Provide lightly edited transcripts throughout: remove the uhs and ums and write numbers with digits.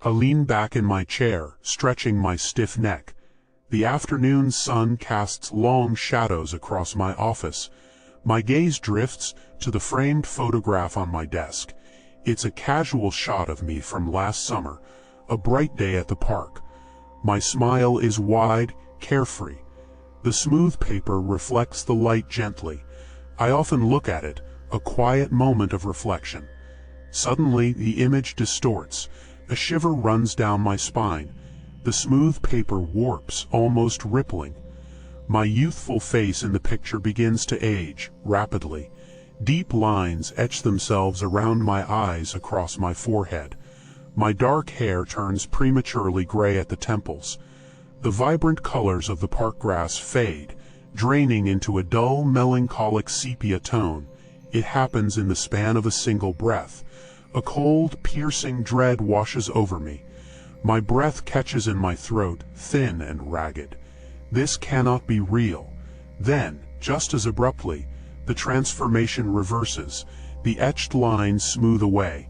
I lean back in my chair, stretching my stiff neck. The afternoon sun casts long shadows across my office. My gaze drifts to the framed photograph on my desk. It's a casual shot of me from last summer, a bright day at the park. My smile is wide, carefree. The smooth paper reflects the light gently. I often look at it, a quiet moment of reflection. Suddenly, the image distorts. A shiver runs down my spine. The smooth paper warps, almost rippling. My youthful face in the picture begins to age, rapidly. Deep lines etch themselves around my eyes across my forehead. My dark hair turns prematurely gray at the temples. The vibrant colors of the park grass fade, draining into a dull, melancholic sepia tone. It happens in the span of a single breath. A cold, piercing dread washes over me. My breath catches in my throat, thin and ragged. This cannot be real. Then, just as abruptly, the transformation reverses. The etched lines smooth away.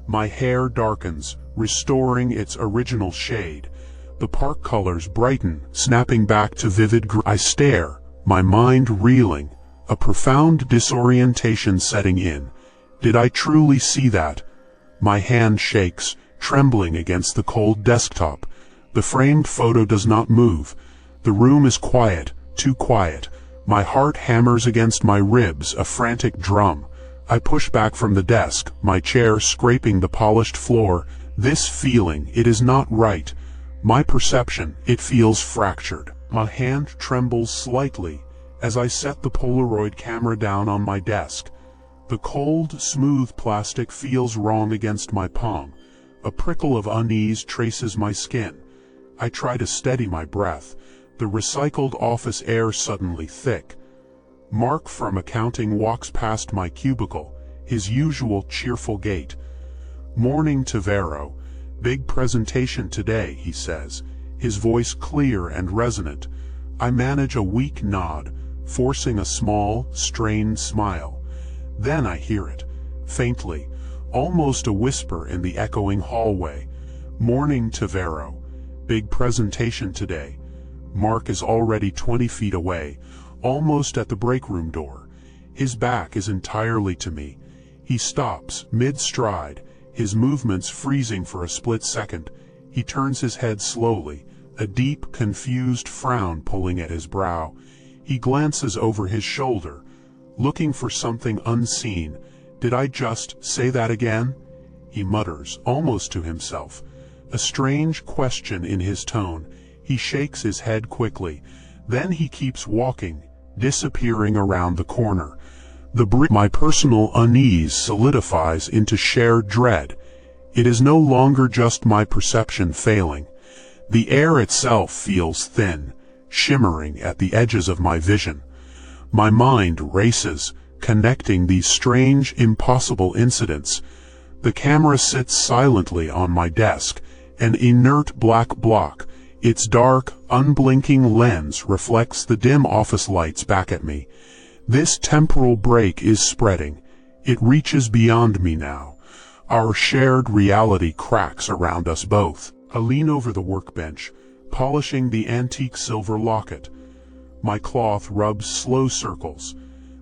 My hair darkens, restoring its original shade. The park colors brighten, snapping back to vivid green. I stare, my mind reeling, a profound disorientation setting in. Did I truly see that? My hand shakes, trembling against the cold desktop. The framed photo does not move. The room is quiet, too quiet. My heart hammers against my ribs, a frantic drum. I push back from the desk, my chair scraping the polished floor. This feeling, it is not right. My perception, it feels fractured. My hand trembles slightly as I set the Polaroid camera down on my desk. The cold, smooth plastic feels wrong against my palm. A prickle of unease traces my skin. I try to steady my breath. The recycled office air suddenly thick. Mark from accounting walks past my cubicle, his usual cheerful gait. "Morning, TVERO. Big presentation today," he says, his voice clear and resonant. I manage a weak nod, forcing a small, strained smile. Then I hear it, faintly, almost a whisper in the echoing hallway. "Morning, TVERO. Big presentation today." Mark is already 20 feet away, almost at the break room door. His back is entirely to me. He stops, mid-stride, his movements freezing for a split second. He turns his head slowly, a deep, confused frown pulling at his brow. He glances over his shoulder, looking for something unseen. "Did I just say that again?" he mutters, almost to himself. A strange question in his tone. He shakes his head quickly. Then he keeps walking, disappearing around the corner. My personal unease solidifies into shared dread. It is no longer just my perception failing. The air itself feels thin, shimmering at the edges of my vision. My mind races, connecting these strange, impossible incidents. The camera sits silently on my desk, an inert black block. Its dark, unblinking lens reflects the dim office lights back at me. This temporal break is spreading. It reaches beyond me now. Our shared reality cracks around us both. I lean over the workbench, polishing the antique silver locket. My cloth rubs slow circles.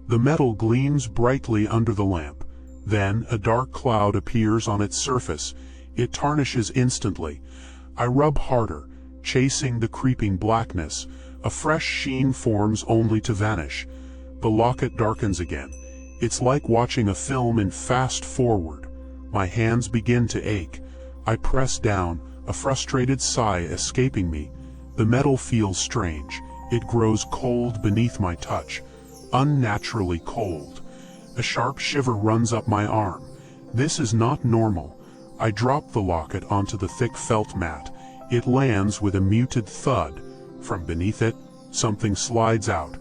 The metal gleams brightly under the lamp. Then a dark cloud appears on its surface. It tarnishes instantly. I rub harder, chasing the creeping blackness. A fresh sheen forms only to vanish. The locket darkens again. It's like watching a film in fast forward. My hands begin to ache. I press down, a frustrated sigh escaping me. The metal feels strange. It grows cold beneath my touch, unnaturally cold. A sharp shiver runs up my arm. This is not normal. I drop the locket onto the thick felt mat. It lands with a muted thud. From beneath it, something slides out.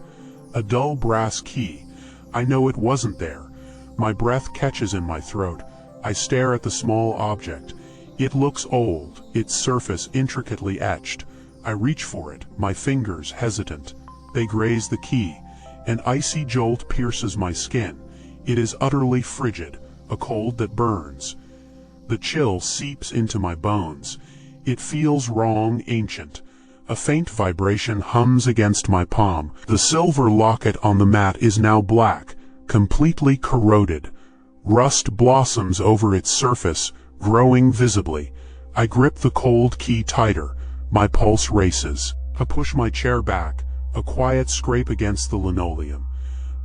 A dull brass key. I know it wasn't there. My breath catches in my throat. I stare at the small object. It looks old, its surface intricately etched. I reach for it, my fingers hesitant. They graze the key. An icy jolt pierces my skin. It is utterly frigid, a cold that burns. The chill seeps into my bones. It feels wrong, ancient. A faint vibration hums against my palm. The silver locket on the mat is now black, completely corroded. Rust blossoms over its surface, growing visibly. I grip the cold key tighter. My pulse races. I push my chair back, a quiet scrape against the linoleum.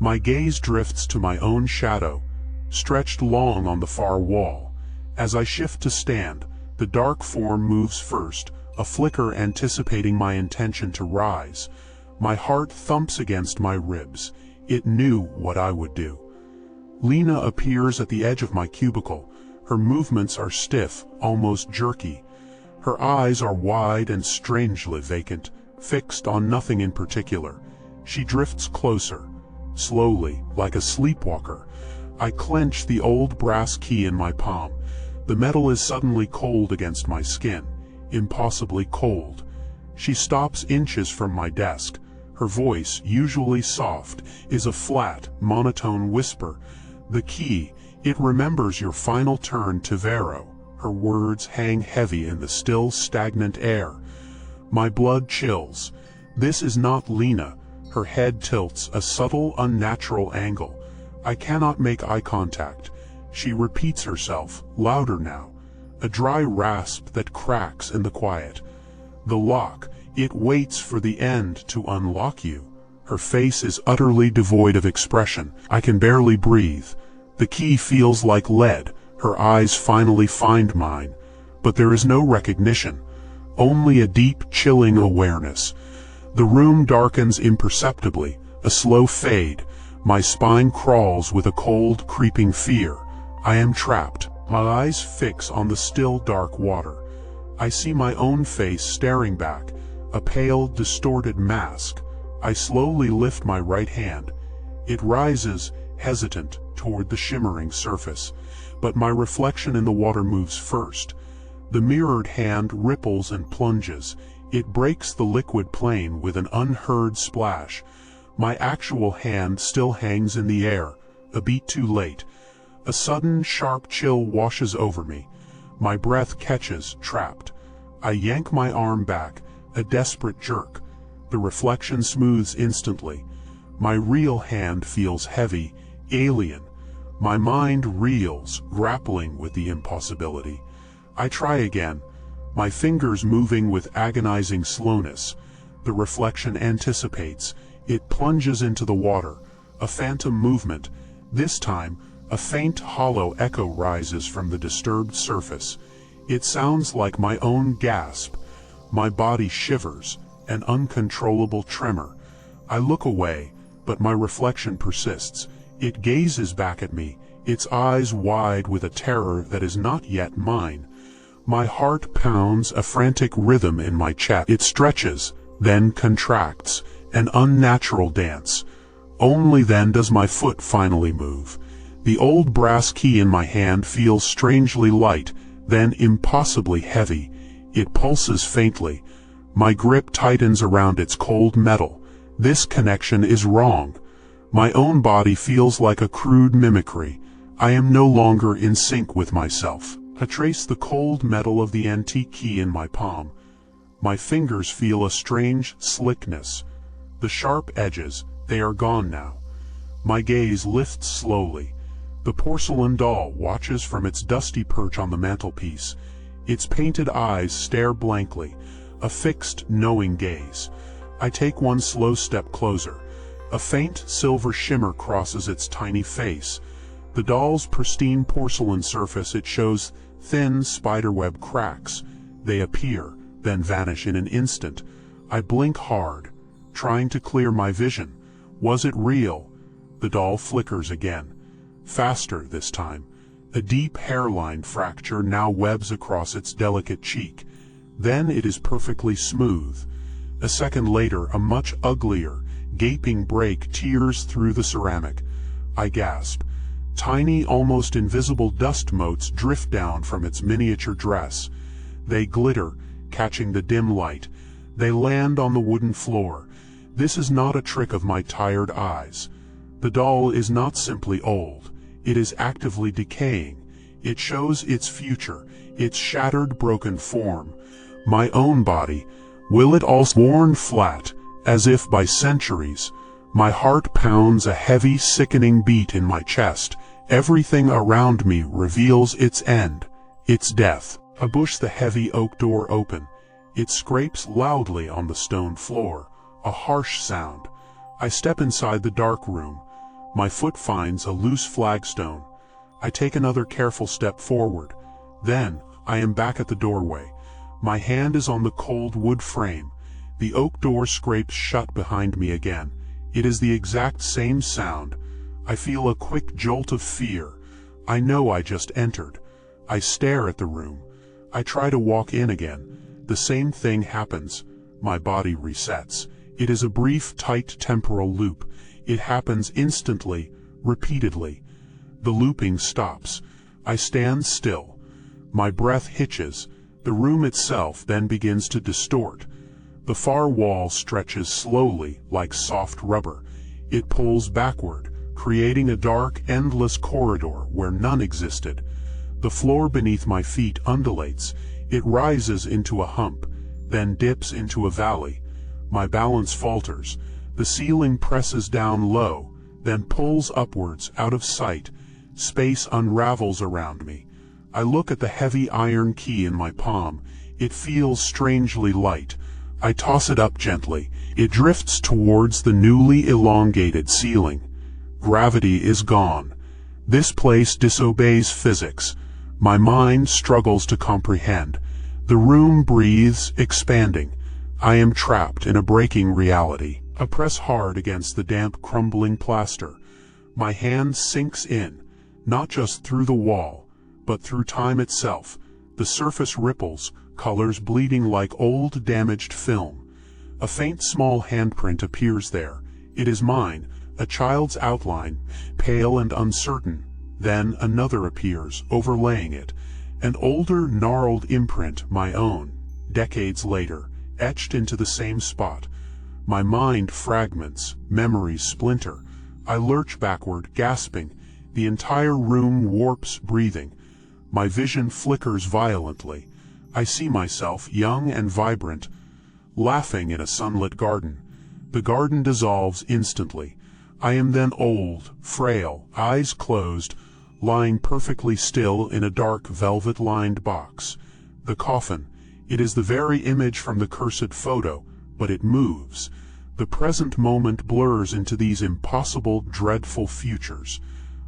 My gaze drifts to my own shadow, stretched long on the far wall. As I shift to stand, the dark form moves first, a flicker anticipating my intention to rise. My heart thumps against my ribs. It knew what I would do. Lena appears at the edge of my cubicle. Her movements are stiff, almost jerky. Her eyes are wide and strangely vacant, fixed on nothing in particular. She drifts closer, slowly, like a sleepwalker. I clench the old brass key in my palm. The metal is suddenly cold against my skin, impossibly cold. She stops inches from my desk. Her voice, usually soft, is a flat, monotone whisper. The key, it remembers your final turn, TVERO. Her words hang heavy in the still, stagnant air. My blood chills. This is not Lena. Her head tilts, a subtle, unnatural angle. I cannot make eye contact. She repeats herself, louder now. A dry rasp that cracks in the quiet. The lock, it waits for the end to unlock you. Her face is utterly devoid of expression. I can barely breathe. The key feels like lead. Her eyes finally find mine. But there is no recognition. Only a deep, chilling awareness. The room darkens imperceptibly, a slow fade. My spine crawls with a cold, creeping fear. I am trapped. My eyes fix on the still, dark water. I see my own face staring back, a pale, distorted mask. I slowly lift my right hand. It rises, hesitant, toward the shimmering surface. But my reflection in the water moves first. The mirrored hand ripples and plunges. It breaks the liquid plane with an unheard splash. My actual hand still hangs in the air, a beat too late. A sudden, sharp chill washes over me. My breath catches, trapped. I yank my arm back, a desperate jerk. The reflection smooths instantly. My real hand feels heavy, alien. My mind reels, grappling with the impossibility. I try again, my fingers moving with agonizing slowness. The reflection anticipates. It plunges into the water, a phantom movement. This time, a faint hollow echo rises from the disturbed surface. It sounds like my own gasp. My body shivers, an uncontrollable tremor. I look away, but my reflection persists. It gazes back at me, its eyes wide with a terror that is not yet mine. My heart pounds a frantic rhythm in my chest. It stretches, then contracts, an unnatural dance. Only then does my foot finally move. The old brass key in my hand feels strangely light, then impossibly heavy. It pulses faintly. My grip tightens around its cold metal. This connection is wrong. My own body feels like a crude mimicry. I am no longer in sync with myself. I trace the cold metal of the antique key in my palm. My fingers feel a strange slickness. The sharp edges, they are gone now. My gaze lifts slowly. The porcelain doll watches from its dusty perch on the mantelpiece. Its painted eyes stare blankly, a fixed, knowing gaze. I take one slow step closer. A faint silver shimmer crosses its tiny face. The doll's pristine porcelain surface, it shows thin spiderweb cracks. They appear, then vanish in an instant. I blink hard, trying to clear my vision. Was it real? The doll flickers again. Faster this time. A deep hairline fracture now webs across its delicate cheek. Then it is perfectly smooth. A second later, a much uglier, gaping break tears through the ceramic. I gasp. Tiny, almost invisible dust motes drift down from its miniature dress. They glitter, catching the dim light. They land on the wooden floor. This is not a trick of my tired eyes. The doll is not simply old. It is actively decaying. It shows its future, its shattered, broken form. My own body, will it also worn flat, as if by centuries? My heart pounds a heavy, sickening beat in my chest. Everything around me reveals its end, its death. I push the heavy oak door open. It scrapes loudly on the stone floor, a harsh sound. I step inside the dark room. My foot finds a loose flagstone. I take another careful step forward. Then, I am back at the doorway. My hand is on the cold wood frame. The oak door scrapes shut behind me again. It is the exact same sound. I feel a quick jolt of fear. I know I just entered. I stare at the room. I try to walk in again. The same thing happens. My body resets. It is a brief, tight temporal loop. It happens instantly, repeatedly. The looping stops. I stand still. My breath hitches. The room itself then begins to distort. The far wall stretches slowly, like soft rubber. It pulls backward, creating a dark, endless corridor where none existed. The floor beneath my feet undulates. It rises into a hump, then dips into a valley. My balance falters. The ceiling presses down low, then pulls upwards out of sight. Space unravels around me. I look at the heavy iron key in my palm. It feels strangely light. I toss it up gently. It drifts towards the newly elongated ceiling. Gravity is gone. This place disobeys physics. My mind struggles to comprehend. The room breathes, expanding. I am trapped in a breaking reality. I press hard against the damp, crumbling plaster. My hand sinks in, not just through the wall, but through time itself. The surface ripples, colors bleeding like old, damaged film. A faint, small handprint appears there. It is mine, a child's outline, pale and uncertain. Then another appears, overlaying it. An older, gnarled imprint, my own, decades later, etched into the same spot. My mind fragments, memories splinter. I lurch backward, gasping. The entire room warps, breathing. My vision flickers violently. I see myself, young and vibrant, laughing in a sunlit garden. The garden dissolves instantly. I am then old, frail, eyes closed, lying perfectly still in a dark velvet-lined box. The coffin. It is the very image from the cursed photo, but it moves. The present moment blurs into these impossible, dreadful futures.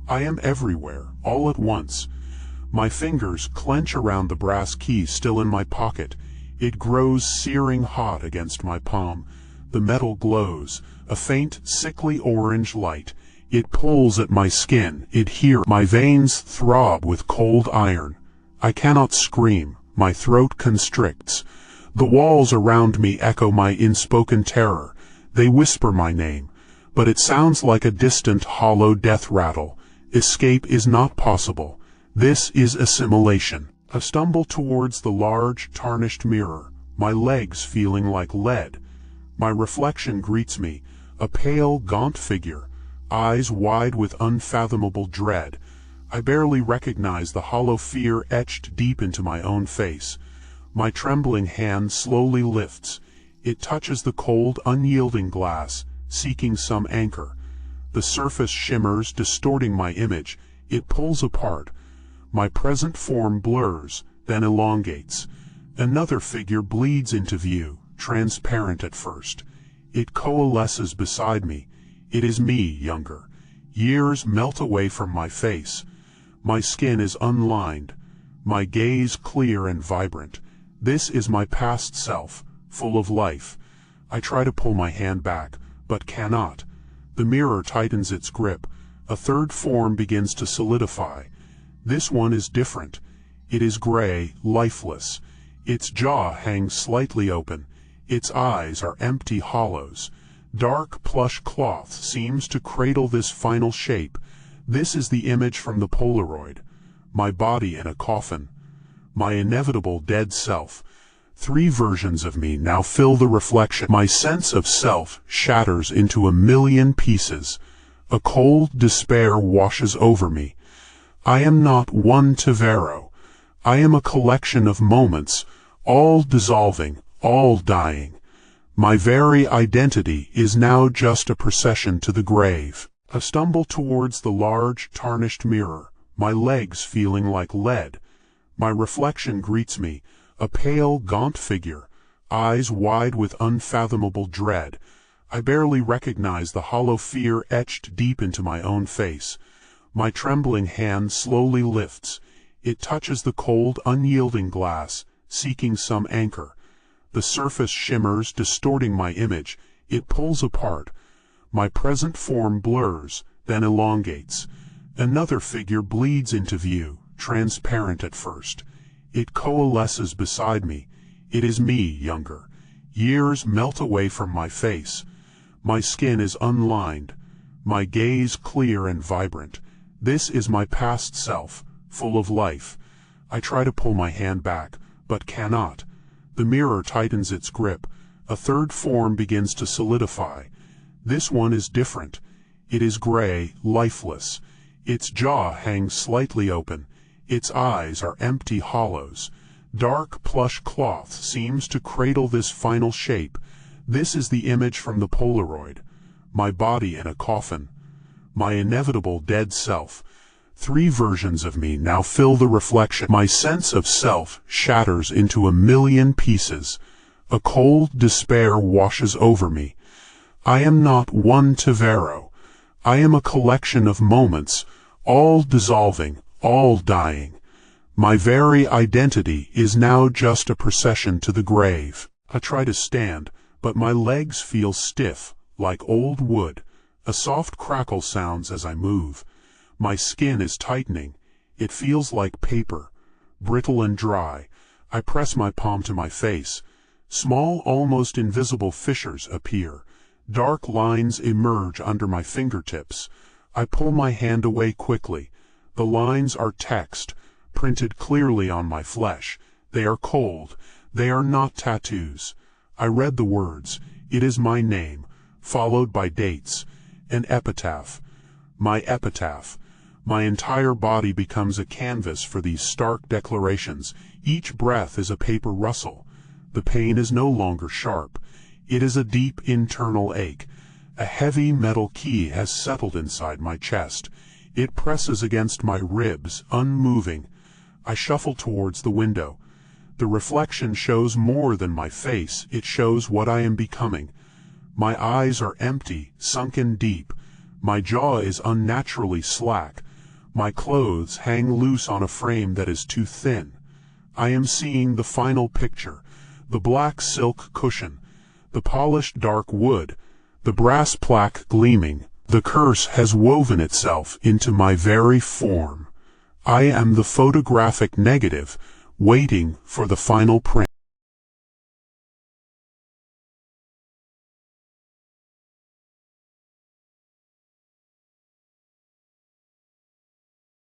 I am everywhere, all at once. My fingers clench around the brass key still in my pocket. It grows searing hot against my palm. The metal glows, a faint, sickly orange light. It pulls at my skin. It hears my veins throb with cold iron. I cannot scream. My throat constricts. The walls around me echo my unspoken terror. They whisper my name, but it sounds like a distant, hollow death rattle. Escape is not possible. This is assimilation. I stumble towards the large, tarnished mirror, my legs feeling like lead. My reflection greets me, a pale, gaunt figure, eyes wide with unfathomable dread. I barely recognize the hollow fear etched deep into my own face. My trembling hand slowly lifts. It touches the cold, unyielding glass, seeking some anchor. The surface shimmers, distorting my image. It pulls apart. My present form blurs, then elongates. Another figure bleeds into view, transparent at first. It coalesces beside me. It is me, younger. Years melt away from my face. My skin is unlined, my gaze clear and vibrant. This is my past self, full of life. I try to pull my hand back, but cannot. The mirror tightens its grip. A third form begins to solidify. This one is different. It is gray, lifeless. Its jaw hangs slightly open. Its eyes are empty hollows. Dark plush cloth seems to cradle this final shape. This is the image from the Polaroid. My body in a coffin. My inevitable dead self. 3 versions of me now fill the reflection. My sense of self shatters into a million pieces. A cold despair washes over me. I am not one TVERO. I am a collection of moments, all dissolving, all dying. My very identity is now just a procession to the grave. I stumble towards the large, tarnished mirror, my legs feeling like lead. My reflection greets me, a pale, gaunt figure, eyes wide with unfathomable dread. I barely recognize the hollow fear etched deep into my own face. My trembling hand slowly lifts. It touches the cold, unyielding glass, seeking some anchor. The surface shimmers, distorting my image. It pulls apart. My present form blurs, then elongates. Another figure bleeds into view, transparent at first. It coalesces beside me. It is me, younger. Years melt away from my face. My skin is unlined, my gaze clear and vibrant. This is my past self, full of life. I try to pull my hand back, but cannot. The mirror tightens its grip. A third form begins to solidify. This one is different. It is gray, lifeless. Its jaw hangs slightly open. Its eyes are empty hollows. Dark plush cloth seems to cradle this final shape. This is the image from the Polaroid. My body in a coffin. My inevitable dead self. 3 versions of me now fill the reflection. My sense of self shatters into a million pieces. A cold despair washes over me. I am not one TVERO. I am a collection of moments, all dissolving, all dying. My very identity is now just a procession to the grave. I try to stand, but my legs feel stiff, like old wood. A soft crackle sounds as I move. My skin is tightening. It feels like paper, brittle and dry. I press my palm to my face. Small, almost invisible fissures appear. Dark lines emerge under my fingertips. I pull my hand away quickly. The lines are text, printed clearly on my flesh. They are cold. They are not tattoos. I read the words. It is my name, followed by dates. An epitaph. My epitaph. My entire body becomes a canvas for these stark declarations. Each breath is a paper rustle. The pain is no longer sharp. It is a deep internal ache. A heavy metal key has settled inside my chest. It presses against my ribs, unmoving. I shuffle towards the window. The reflection shows more than my face. It shows what I am becoming. My eyes are empty, sunken deep. My jaw is unnaturally slack. My clothes hang loose on a frame that is too thin. I am seeing the final picture. The black silk cushion. The polished dark wood. The brass plaque gleaming. The curse has woven itself into my very form. I am the photographic negative, waiting for the final print.